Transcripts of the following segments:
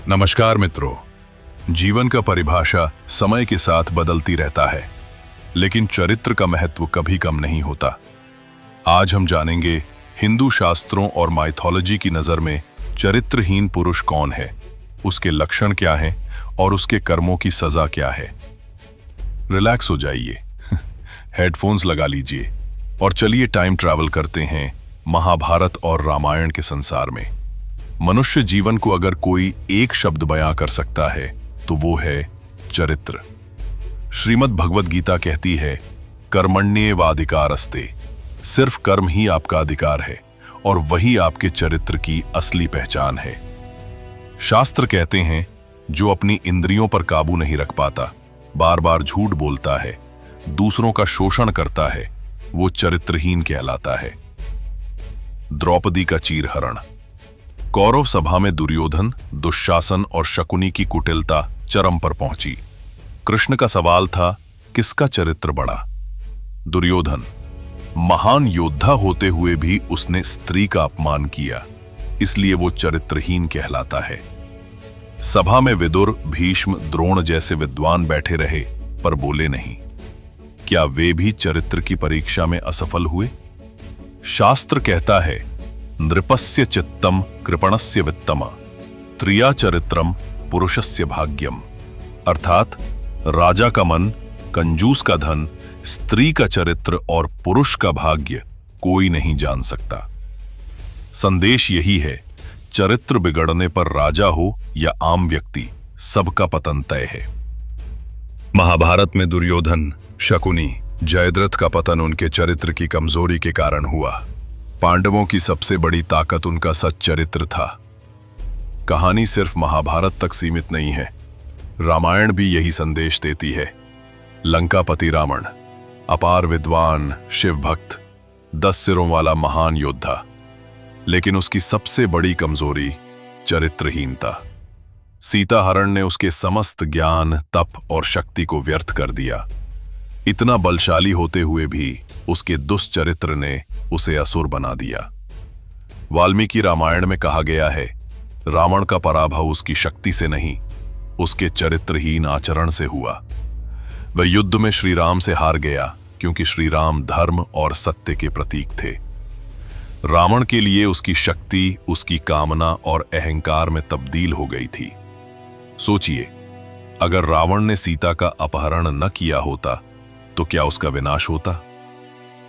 नमस्कार मित्रों। जीवन का परिभाषा समय के साथ बदलती रहता है, लेकिन चरित्र का महत्व कभी कम नहीं होता। आज हम जानेंगे हिंदू शास्त्रों और माइथोलॉजी की नज़र में चरित्रहीन पुरुष कौन है, उसके लक्षण क्या हैं और उसके कर्मों की सजा क्या है। रिलैक्स हो जाइए, हेडफोन्स लगा लीजिए और चलिए टाइम ट्रैवल करते हैं महाभारत और रामायण के संसार में। मनुष्य जीवन को अगर कोई एक शब्द बयां कर सकता है तो वो है चरित्र। श्रीमद् भगवद गीता कहती है, कर्मण्येवाधिकारस्ते, सिर्फ कर्म ही आपका अधिकार है और वही आपके चरित्र की असली पहचान है। शास्त्र कहते हैं, जो अपनी इंद्रियों पर काबू नहीं रख पाता, बार बार झूठ बोलता है, दूसरों का शोषण करता है, वो चरित्रहीन कहलाता है। द्रौपदी का चीरहरण। कौरव सभा में दुर्योधन, दुशासन और शकुनी की कुटिलता चरम पर पहुंची। कृष्ण का सवाल था, किसका चरित्र बड़ा? दुर्योधन, महान योद्धा होते हुए भी उसने स्त्री का अपमान किया, इसलिए वो चरित्रहीन कहलाता है। सभा में विदुर, भीष्म, द्रोण जैसे विद्वान बैठे रहे पर बोले नहीं। क्या वे भी चरित्र की परीक्षा में असफल हुए? शास्त्र कहता है, नृपस्य चित्तम कृपणस्य वित्तम, त्रिया चरित्रम पुरुषस्य भाग्यम। अर्थात राजा का मन, कंजूस का धन, स्त्री का चरित्र और पुरुष का भाग्य कोई नहीं जान सकता। संदेश यही है, चरित्र बिगड़ने पर राजा हो या आम व्यक्ति, सबका पतन तय है। महाभारत में दुर्योधन, शकुनी, जयद्रथ का पतन उनके चरित्र की कमजोरी के कारण हुआ। पांडवों की सबसे बड़ी ताकत उनका सच्चरित्र था। कहानी सिर्फ महाभारत तक सीमित नहीं है, रामायण भी यही संदेश देती है। लंकापति रावण, अपार विद्वान, शिव भक्त, 10 सिरों वाला महान योद्धा, लेकिन उसकी सबसे बड़ी कमजोरी चरित्रहीनता। सीता हरण ने उसके समस्त ज्ञान, तप और शक्ति को व्यर्थ कर दिया। इतना बलशाली होते हुए भी उसके दुष्चरित्र ने उसे असुर बना दिया। वाल्मीकि रामायण में कहा गया है, रावण का पराभव उसकी शक्ति से नहीं, उसके चरित्रहीन आचरण से हुआ। वह युद्ध में श्री राम से हार गया क्योंकि श्री राम धर्म और सत्य के प्रतीक थे। रावण के लिए उसकी शक्ति उसकी कामना और अहंकार में तब्दील हो गई थी। सोचिए, अगर रावण ने सीता का अपहरण न किया होता तो क्या उसका विनाश होता?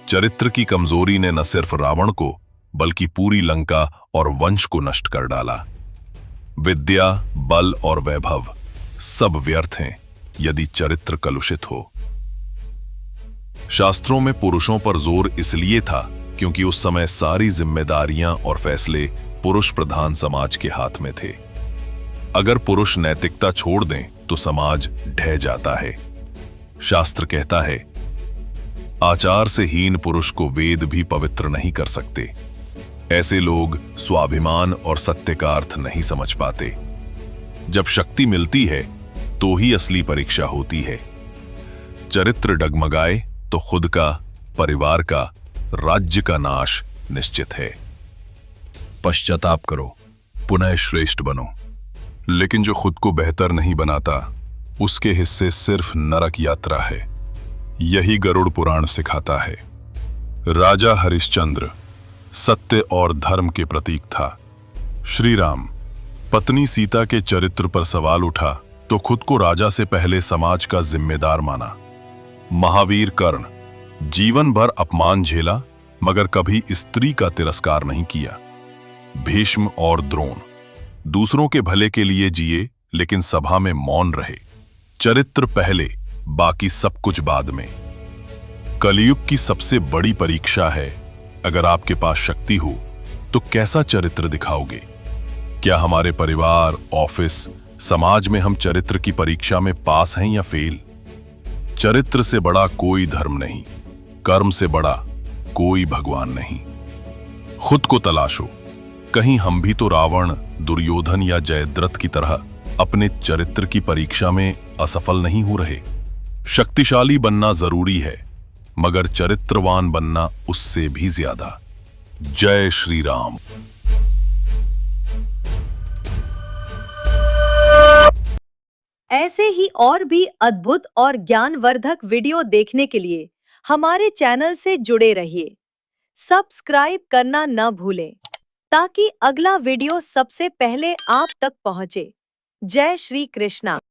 चरित्र की कमजोरी ने न सिर्फ रावण को बल्कि पूरी लंका और वंश को नष्ट कर डाला। विद्या, बल और वैभव सब व्यर्थ हैं यदि चरित्र कलुषित हो। शास्त्रों में पुरुषों पर जोर इसलिए था क्योंकि उस समय सारी जिम्मेदारियां और फैसले पुरुष प्रधान समाज के हाथ में थे। अगर पुरुष नैतिकता छोड़ दें तो समाज ढह जाता है। शास्त्र कहता है, आचार से हीन पुरुष को वेद भी पवित्र नहीं कर सकते। ऐसे लोग स्वाभिमान और सत्य का अर्थ नहीं समझ पाते। जब शक्ति मिलती है तो ही असली परीक्षा होती है। चरित्र डगमगाए तो खुद का, परिवार का, राज्य का नाश निश्चित है। पश्चाताप करो, पुनः श्रेष्ठ बनो, लेकिन जो खुद को बेहतर नहीं बनाता उसके हिस्से सिर्फ नरक यात्रा है। यही गरुड़ पुराण सिखाता है। राजा हरिश्चंद्र सत्य और धर्म के प्रतीक था। श्री राम, पत्नी सीता के चरित्र पर सवाल उठा तो खुद को राजा से पहले समाज का जिम्मेदार माना। महावीर कर्ण, जीवन भर अपमान झेला मगर कभी स्त्री का तिरस्कार नहीं किया। भीष्म और द्रोण, दूसरों के भले के लिए जिए लेकिन सभा में मौन रहे। चरित्र पहले, बाकी सब कुछ बाद में। कलयुग की सबसे बड़ी परीक्षा है, अगर आपके पास शक्ति हो तो कैसा चरित्र दिखाओगे? क्या हमारे परिवार, ऑफिस, समाज में हम चरित्र की परीक्षा में पास हैं या फेल? चरित्र से बड़ा कोई धर्म नहीं, कर्म से बड़ा कोई भगवान नहीं। खुद को तलाशो, कहीं हम भी तो रावण, दुर्योधन या जयद्रथ की तरह अपने चरित्र की परीक्षा में असफल नहीं हो रहे। शक्तिशाली बनना जरूरी है, मगर चरित्रवान बनना उससे भी ज्यादा। जय श्री राम। ऐसे ही और भी अद्भुत और ज्ञानवर्धक वीडियो देखने के लिए हमारे चैनल से जुड़े रहिए। सब्सक्राइब करना न भूलें ताकि अगला वीडियो सबसे पहले आप तक पहुंचे। जय श्री कृष्णा।